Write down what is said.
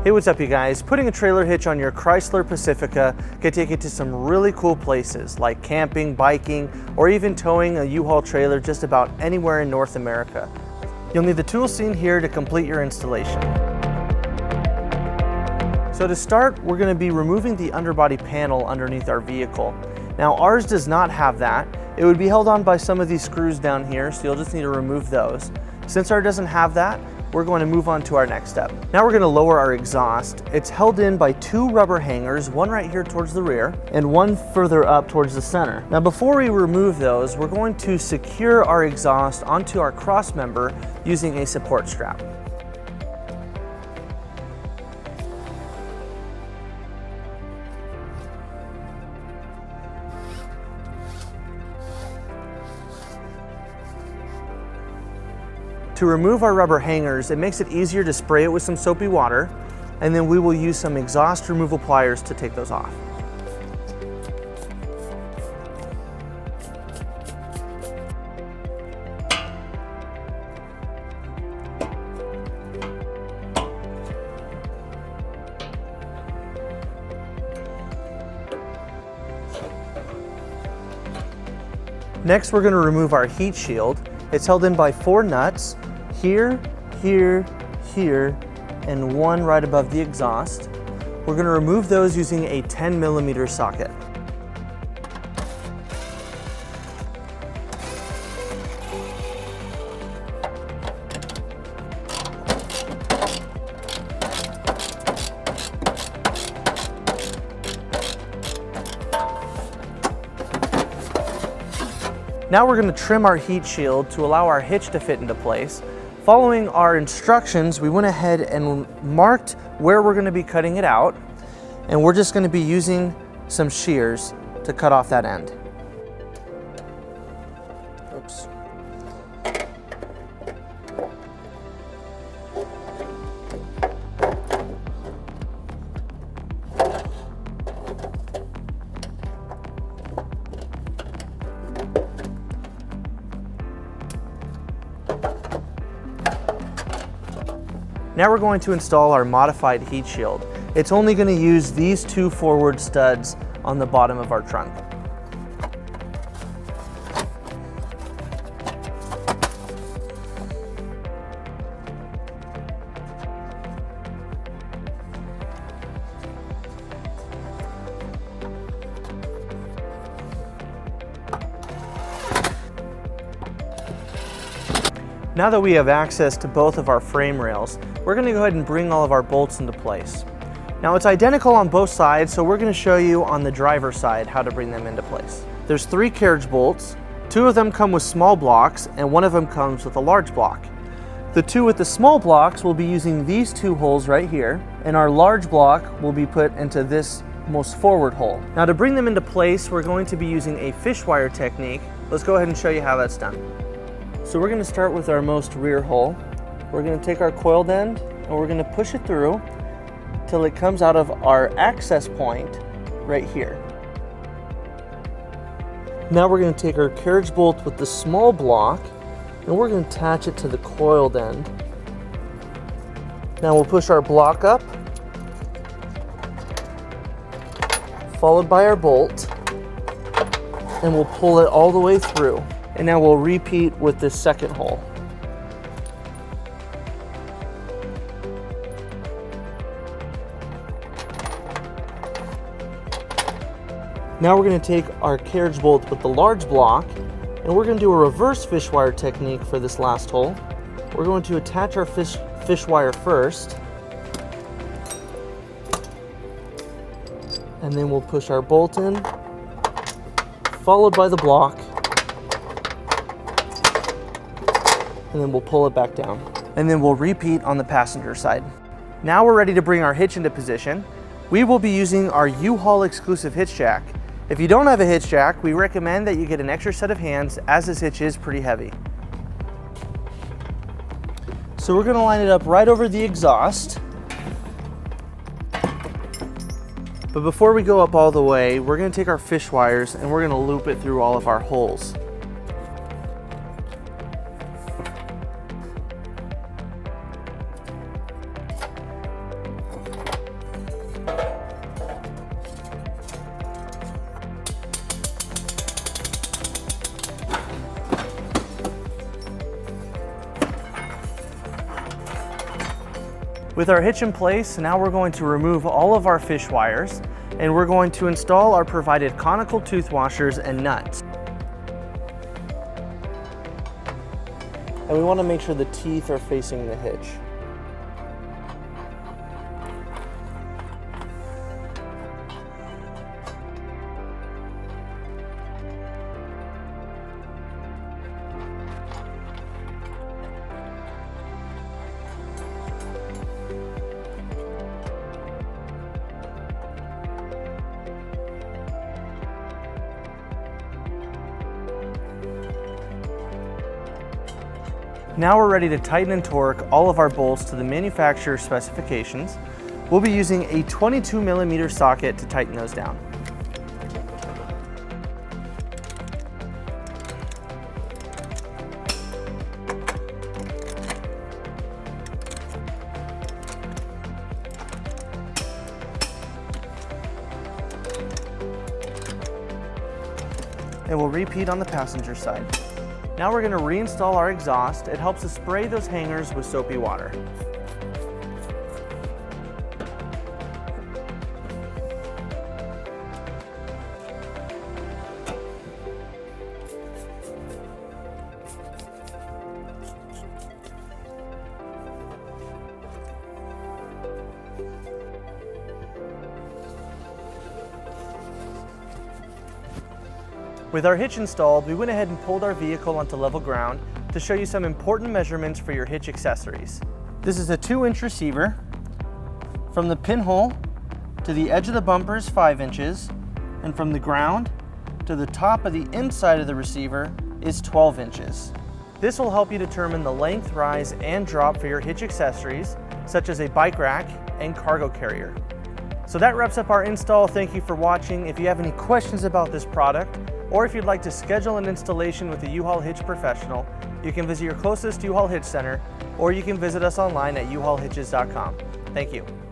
Hey, what's up you guys? Putting a trailer hitch on your Chrysler Pacifica can take you to some really cool places like camping, biking, or even towing a U-Haul trailer just about anywhere in North America. You'll need the tools seen here to complete your installation. So to start, we're going to be removing the underbody panel underneath our vehicle. Now ours does not have that. It would be held on by some of these screws down here, so you'll just need to remove those. Since ours doesn't have that, we're going to move on to our next step. Now we're going to lower our exhaust. It's held in by two rubber hangers, one right here towards the rear and one further up towards the center. Now before we remove those, we're going to secure our exhaust onto our cross member using a support strap. To remove our rubber hangers, it makes it easier to spray it with some soapy water, and then we will use some exhaust removal pliers to take those off. Next, we're going to remove our heat shield. It's held in by four nuts, here, here, here, and one right above the exhaust. We're going to remove those using a 10mm socket. Now we're going to trim our heat shield to allow our hitch to fit into place. Following our instructions, we went ahead and marked where we're going to be cutting it out, and we're just going to be using some shears to cut off that end. Oops. Now we're going to install our modified heat shield. It's only going to use these two forward studs on the bottom of our trunk. Now that we have access to both of our frame rails, we're going to go ahead and bring all of our bolts into place. Now it's identical on both sides, so we're going to show you on the driver's side how to bring them into place. There's 3 carriage bolts, 2 of them come with small blocks and 1 of them comes with a large block. The 2 with the small blocks will be using these 2 holes right here, and our large block will be put into this most forward hole. Now to bring them into place, we're going to be using a fish wire technique. Let's go ahead and show you how that's done. So we're going to start with our most rear hole. We're going to take our coiled end and we're going to push it through till it comes out of our access point right here. Now we're going to take our carriage bolt with the small block and we're going to attach it to the coiled end. Now we'll push our block up, followed by our bolt, and we'll pull it all the way through. And now we'll repeat with this second hole. Now we're going to take our carriage bolt with the large block and we're going to do a reverse fish wire technique for this last hole. We're going to attach our fish wire first, and then we'll push our bolt in, followed by the block, and then we'll pull it back down. And then we'll repeat on the passenger side. Now we're ready to bring our hitch into position. We will be using our U-Haul exclusive hitch jack. If you don't have a hitch jack, we recommend that you get an extra set of hands as this hitch is pretty heavy. So we're going to line it up right over the exhaust. But before we go up all the way, we're going to take our fish wires and we're going to loop it through all of our holes. With our hitch in place, now we're going to remove all of our fish wires and we're going to install our provided conical tooth washers and nuts. And we want to make sure the teeth are facing the hitch. Now we're ready to tighten and torque all of our bolts to the manufacturer's specifications. We'll be using a 22mm socket to tighten those down. And we'll repeat on the passenger side. Now we're going to reinstall our exhaust. It helps us spray those hangers with soapy water. With our hitch installed, we went ahead and pulled our vehicle onto level ground to show you some important measurements for your hitch accessories. This is a 2-inch receiver. From the pinhole to the edge of the bumper is 5 inches, and from the ground to the top of the inside of the receiver is 12 inches. This will help you determine the length, rise, and drop for your hitch accessories, such as a bike rack and cargo carrier. So that wraps up our install. Thank you for watching. If you have any questions about this product, or if you'd like to schedule an installation with a U-Haul Hitch professional, you can visit your closest U-Haul Hitch center, or you can visit us online at uhaulhitches.com. Thank you.